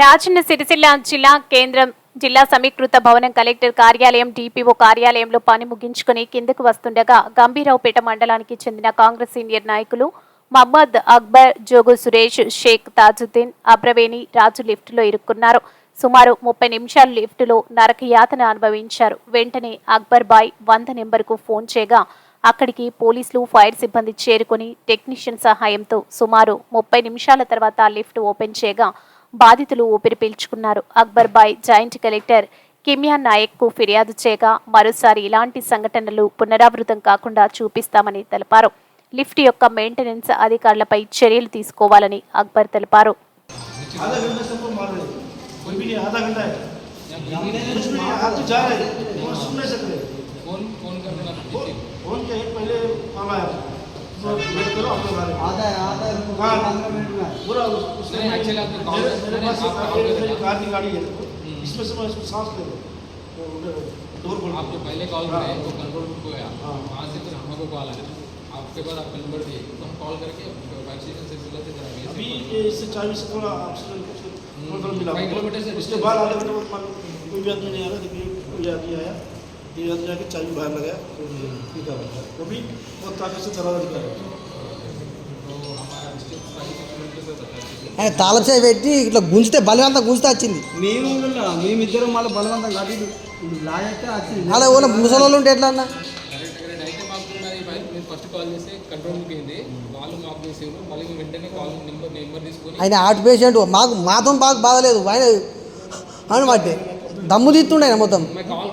రాజన్న సిరిసిల్ల జిల్లా కేంద్రం జిల్లా సమీకృత భవనం కలెక్టర్ కార్యాలయం డిపిఓ కార్యాలయంలో పని ముగించుకుని కిందకు వస్తుండగా గంభీరావుపేట మండలానికి చెందిన కాంగ్రెస్ సీనియర్ నాయకులు మహమ్మద్ అక్బర్, జోగు సురేష్, షేక్ తాజుద్దీన్, అబ్రవేణి రాజు లిఫ్టులో ఇరుక్కున్నారు. సుమారు 30 నిమిషాలు లిఫ్టులో నరకయాతన అనుభవించారు. వెంటనే అక్బర్ బాయ్ 100 నెంబర్కు ఫోన్ చేయగా అక్కడికి పోలీసులు, ఫైర్ సిబ్బంది చేరుకుని టెక్నీషియన్ సహాయంతో సుమారు 30 నిమిషాల తర్వాత లిఫ్ట్ ఓపెన్ చేయగా బాధితులు ఊపిరి పీల్చుకున్నారు. అక్బర్ బాయ్ జాయింట్ కలెక్టర్ కిమియా నాయక్ కు ఫిర్యాదు చేయగా మరోసారి ఇలాంటి సంఘటనలు పునరావృతం కాకుండా చూపిస్తామని తెలిపారు. లిఫ్ట్ యొక్క మెయింటెనెన్స్ అధికారులపై చర్యలు తీసుకోవాలని అక్బర్ తెలిపారు. इसमें से मैं सांस ले डोर खोल आप जो पहले कॉल करे वो कंट्रोल रूम को गया वहाँ से फिर हमको कॉल आया आपके बाद आपका नंबर दिए तो हम कॉल करके वैक्सीनेशन सिलसिले से करा अभी इससे 40 से थोड़ा ऑक्सीजन कंट्रोल मिला किलोमीटर से उसके बाद आधे घंटे बाद कोई भी आदमी नहीं आ रहा देखिए कोई आदमी आया ये आदमी आके चाबी बाहर लगाया ठीक है वो भी बहुत ताकत से दरवाजा निकाला ఆయన తాళచేయి పెట్టి ఇట్లా గుంజితే బలవంతం గుంజితే వచ్చింది. మేమిద్దరం మళ్ళీ బలవంతం కాదు అలా ఓలా ముసలోళ్ళు ఉంటే ఎట్లా అన్న ఫస్ట్ కాల్ చేస్తే కంట్రోల్ అయింది వాళ్ళు మాకు చేసారు మళ్ళీ వెంటనే కాల్ నెంబర్ తీసుకొని ఆయన హార్ట్ పేషెంట్ మాతో బాగా బాధలేదు ఆయన అనమాట దమ్ము తీస్తుండే ఆయన మొత్తం కాల్